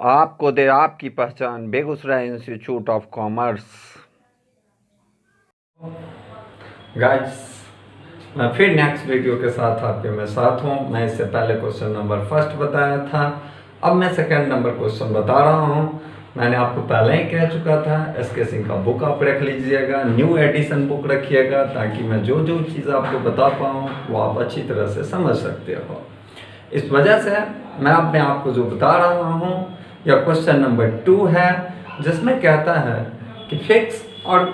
आपको दे आपकी पहचान Begusarai institute of commerce. Guys, मैं फिर नेक्स्ट वीडियो के साथ आपके साथ हूँ। मैं इससे पहले क्वेश्चन नंबर फर्स्ट बताया था, अब मैं सेकंड नंबर क्वेश्चन बता रहा हूँ। मैंने आपको पहले ही कह चुका था एसके सिंह का बुक आप रख लीजिएगा, न्यू एडिशन बुक रखिएगा, ताकि मैं जो जो चीज़ आपको बता पाऊँ वो आप अच्छी तरह से समझ सकते हो। इस वजह से मैं अब आपको जो बता रहा हूँ यह क्वेश्चन नंबर 2 है, जिसमें कहता है कि फिक्स और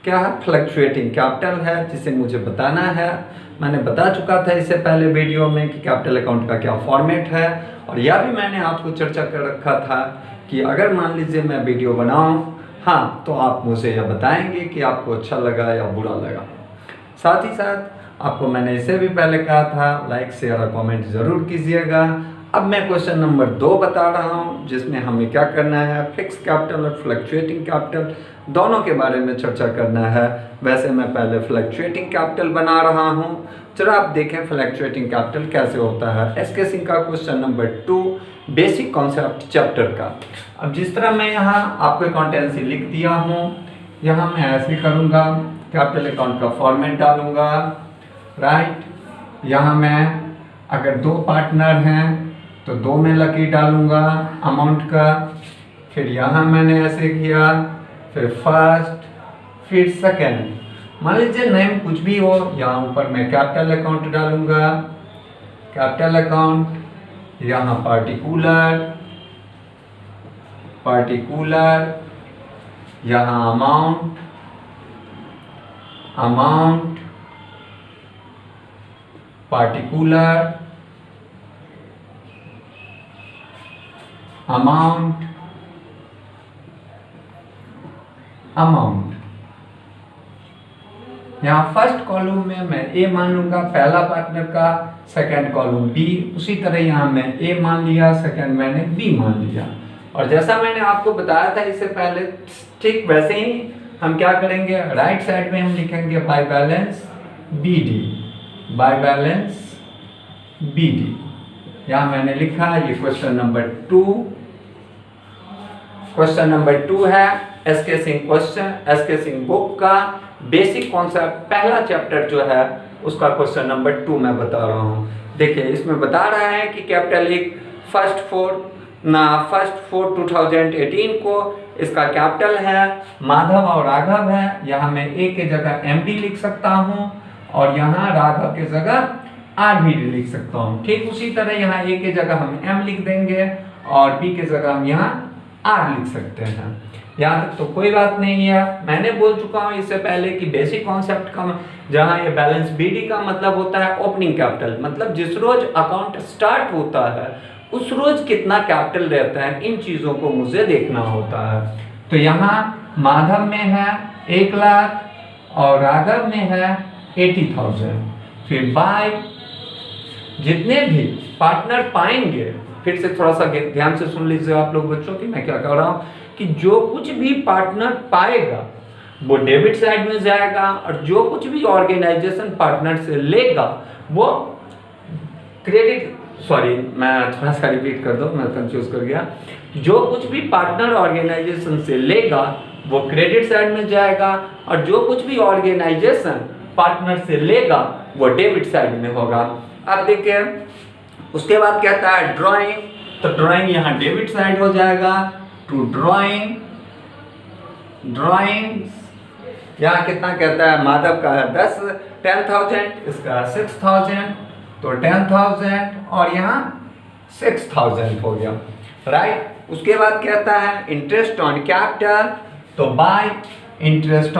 क्या है फ्लक्चुएटिंग कैपिटल है, जिसे मुझे बताना है। मैंने बता चुका था इससे पहले वीडियो में कि कैपिटल अकाउंट का क्या फॉर्मेट है, और यह भी मैंने आपको चर्चा कर रखा था कि अगर मान लीजिए मैं वीडियो बनाऊं, हाँ, तो आप मुझे यह बताएंगे कि आपको अच्छा लगा या बुरा लगा। साथ ही साथ आपको मैंने इससे भी पहले कहा था लाइक शेयर और कमेंट ज़रूर कीजिएगा। अब मैं क्वेश्चन नंबर 2 बता रहा हूँ, जिसमें हमें क्या करना है, फिक्स कैपिटल और फ्लक्चुएटिंग कैपिटल दोनों के बारे में चर्चा करना है। वैसे मैं पहले फ्लक्चुएटिंग कैपिटल बना रहा हूँ, जरा आप देखें फ्लक्चुएटिंग कैपिटल कैसे होता है। एसके सिंह का question number 2 basic concept chapter का। अब जिस तरह मैं यहाँ आपको अकाउंटेंसी लिख दिया हूँ, यहाँ मैं ऐसे करूँगा, कैपिटल अकाउंट का फॉर्मेट डालूँगा, राइट। यहाँ मैं अगर 2 पार्टनर हैं तो 2 में लकी डालूँगा अमाउंट का। फिर यहाँ मैंने ऐसे किया, फिर फर्स्ट, फिर सेकेंड। मान लीजिए नेम कुछ भी हो, यहाँ ऊपर मैं कैपिटल अकाउंट डालूँगा, कैपिटल अकाउंट, यहाँ पार्टिकुलर, यहाँ अमाउंट, पार्टिकुलर, अमाउंट, यहाँ फर्स्ट कॉलम में मैं ए मान लूँगा पहला पार्टनर का, सेकंड कॉलम बी, उसी तरह यहाँ मैं ए मान लिया, सेकंड मैंने बी मान लिया। और जैसा मैंने आपको बताया था इससे पहले, ठीक वैसे ही हम क्या करेंगे, राइट साइड में हम लिखेंगे बाय बैलेंस बी डी। यहाँ मैंने लिखा, ये क्वेश्चन नंबर 2 है एसके सिंह बुक का बेसिक कॉन्सेप्ट पहला चैप्टर जो है उसका क्वेश्चन नंबर 2 मैं बता रहा हूँ। देखिए इसमें बता रहा है कि कैपिटल एक फर्स्ट फोर 2018 को इसका कैपिटल है माधव और राघव है। यहाँ मैं ए के जगह एमडी लिख सकता हूँ और यहाँ राघव के जगह आरवी लिख सकता हूँ। ठीक उसी तरह यहाँ ए के जगह हम एम लिख देंगे और बी के जगह हम यहाँ आर लिख सकते हैं। यहाँ तक तो कोई बात नहीं है। मैंने बोल चुका हूँ इससे पहले कि बेसिक कॉन्सेप्ट का जहाँ ये बैलेंस बीडी का मतलब होता है ओपनिंग कैपिटल, मतलब जिस रोज अकाउंट स्टार्ट होता है उस रोज कितना कैपिटल रहता है, इन चीज़ों को मुझे देखना होता है। तो यहाँ माधव में है 1 लाख और राघव में है 80,000। फिर बाय जितने भी पार्टनर पाएंगे, फिर से थोड़ा सा ध्यान से सुन लीजिए आप लोग बच्चों कि मैं क्या कर रहा हूँ, कि जो कुछ भी पार्टनर पाएगा वो डेबिट साइड में जाएगा और जो कुछ भी ऑर्गेनाइजेशन पार्टनर से लेगा वो मैं थोड़ा सा रिपीट कर दूं, मैं कंफ्यूज कर गया। जो कुछ भी पार्टनर ऑर्गेनाइजेशन से लेगा वो क्रेडिट साइड में जाएगा और जो कुछ भी ऑर्गेनाइजेशन पार्टनर से लेगा वो डेबिट साइड में होगा। अब देखिए उसके बाद कहता है ड्राइंग, तो ड्राइंग यहाँ डेबिट साइड हो जाएगा। टू ड्राइंग यहाँ कितना कहता है, माधव का है 10,000, इसका 6,000, तो 10,000 और यहाँ 6,000 हो गया, राइट। उसके बाद कहता है इंटरेस्ट ऑन कैपिटल, तो bye interest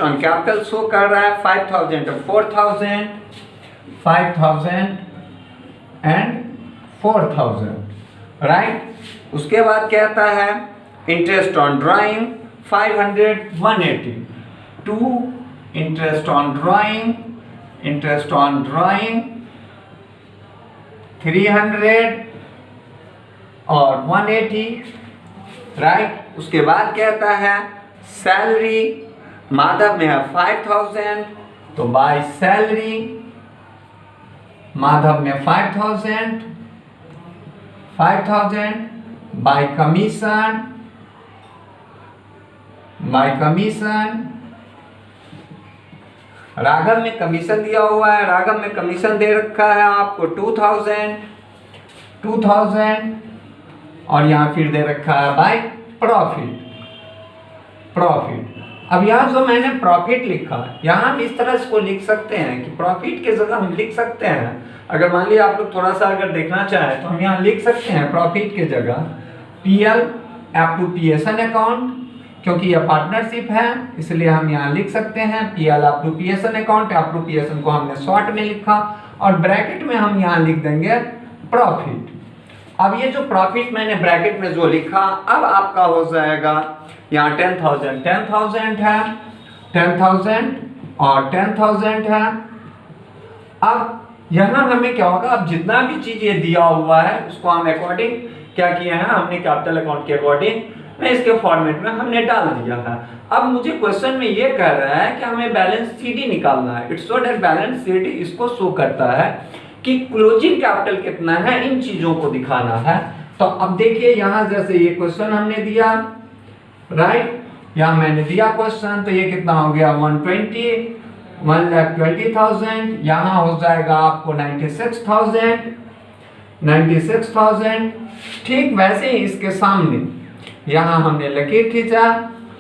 on capital show कर रहा है 5,000 और 4,000, राइट। उसके बाद कहता है interest on drawing 500 180, two interest on drawing 300 और 180, राइट। उसके बाद कहता है सैलरी, माधव में है 5,000 तो बाय सैलरी माधव में 5000, बाय कमीशन राघव में कमीशन दिया हुआ है, राघव में कमीशन दे रखा है आपको 2000 और यहाँ फिर दे रखा है बाय प्रॉफिट। अब यहाँ जो मैंने प्रॉफिट लिखा है, यहाँ हम इस तरह इसको लिख सकते हैं कि प्रॉफिट के जगह हम लिख सकते हैं, अगर मान लिया आप लोग थोड़ा सा अगर देखना चाहें तो हम यहाँ लिख सकते हैं प्रॉफिट के जगह PL एप्रोप्रिएशन अकाउंट, क्योंकि यह पार्टनरशिप है इसलिए हम यहाँ लिख सकते हैं PL एप्रोप्रिएशन अकाउंट। एप्रोप्रिएशन को हमने शॉर्ट में लिखा और ब्रैकेट में हम यहाँ लिख देंगे प्रॉफिट। अब ये जो प्रॉफिट मैंने ब्रैकेट में जो लिखा, अब आपका हो जाएगा यहाँ 10,000 है, 10,000 और 10,000 है। अब यहाँ हमें क्या होगा, अब जितना भी चीज ये दिया हुआ है उसको हम अकॉर्डिंग क्या किए हैं, हमने कैपिटल अकाउंट के अकॉर्डिंग में इसके फॉर्मेट में हमने डाल दिया है। अब मुझे क्वेश्चन में ये कह रहा है कि हमें बैलेंस CD निकालना है। It's so that balance CD इसको शो करता है कि क्लोजिंग कैपिटल कितना है, इन चीजों को दिखाना है। तो अब देखिए यहाँ जैसे ये क्वेश्चन हमने दिया, राइट, यहाँ मैंने दिया क्वेश्चन, तो ये कितना हो गया 1,20,000, यहाँ हो जाएगा आपको 96,000। ठीक वैसे ही इसके सामने यहाँ हमने लकीर खींचा।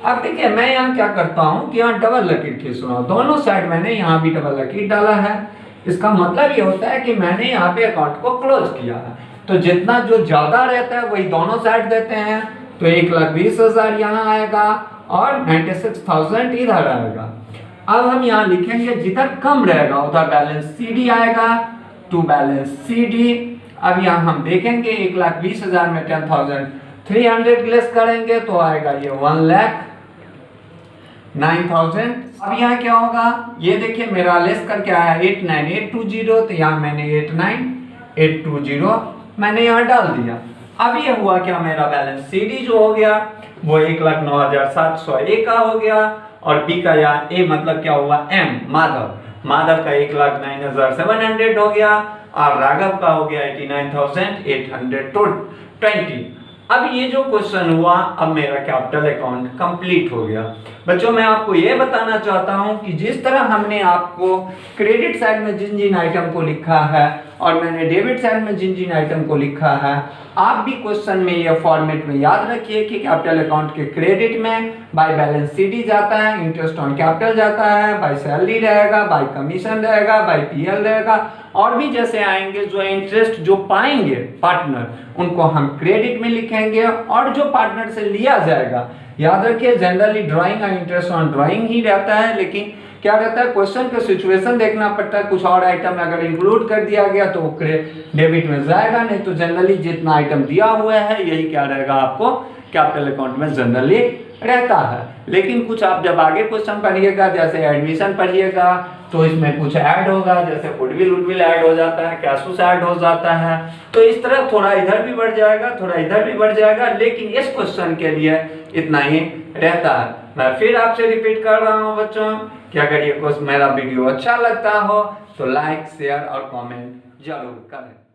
अब देखिए मैं यहाँ क्या करता हूँ कि यहाँ डबल लकीर खींच रहा हूँ, दोनों साइड मैंने यहाँ भी डबल लकीर डाला है। इसका मतलब ये होता है कि मैंने यहाँ पे अकाउंट को क्लोज किया है, तो जितना जो ज्यादा रहता है वही दोनों साइड देते हैं, तो 1,20,000 यहाँ आएगा और 96,000 इधर आएगा। अब हम यहाँ लिखेंगे जिधर कम रहेगा उधर बैलेंस CD आएगा, टू बैलेंस CD। अब यहाँ हम देखेंगे 1,20,000 में 10,300 लेस करेंगे तो आएगा ये 1,09,000। अब यहाँ क्या होगा, ये देखिए मेरा लेस करके आया 89,820, तो यहाँ मैंने 89,820 मैंने यहाँ डाल दिया। अब ये हुआ क्या, मेरा बैलेंस CD जो हो गया वो 1,09,701 का हो गया, और B का यहाँ A मतलब क्या हुआ M माधव का 1,09,700 हो गया, और राघव का हो गया 89,820। अब ये जो क्वेश्चन हुआ, अब मेरा कैपिटल अकाउंट कंप्लीट हो गया। बच्चों मैं आपको ये बताना चाहता हूँ कि जिस तरह हमने आपको क्रेडिट साइड में जिन जिन आइटम को लिखा है और मैंने डेबिट साइड में जिन जिन आइटम को लिखा है, आप भी क्वेश्चन में ये फॉर्मेट में याद रखिए कि कैपिटल अकाउंट के क्रेडिट में बाय बैलेंस CD जाता है, इंटरेस्ट ऑन कैपिटल जाता है, बाय सैलरी रहेगा, बाय कमीशन रहेगा, बाय PL रहेगा, और भी जैसे आएंगे जो इंटरेस्ट जो पाएंगे पार्टनर उनको हम क्रेडिट में लिखेंगे, और जो पार्टनर से लिया जाएगा, याद रखिए जनरली ड्राइंग और इंटरेस्ट ऑन ड्राइंग ही रहता है, लेकिन क्या रहता है क्वेश्चन का सिचुएशन देखना पड़ता है, कुछ और आइटम अगर इंक्लूड कर दिया गया तो वो डेबिट में जाएगा, नहीं तो जनरली जितना आइटम दिया हुआ है यही क्या रहेगा आपको कैपिटल अकाउंट में जनरली रहता है। लेकिन कुछ आप जब आगे क्वेश्चन पढ़िएगा, जैसे एडमिशन पढ़िएगा, तो इसमें कुछ ऐड होगा, जैसे गुडविल ऐड हो जाता है, कैशूस ऐड हो जाता है, तो इस तरह थोड़ा इधर भी बढ़ जाएगा, थोड़ा इधर भी बढ़ जाएगा, लेकिन इस क्वेश्चन के लिए इतना ही रहता है। मैं फिर आपसे रिपीट कर रहा हूँ बच्चों कि अगर ये मेरा वीडियो अच्छा लगता हो तो लाइक शेयर और कमेंट जरूर करें।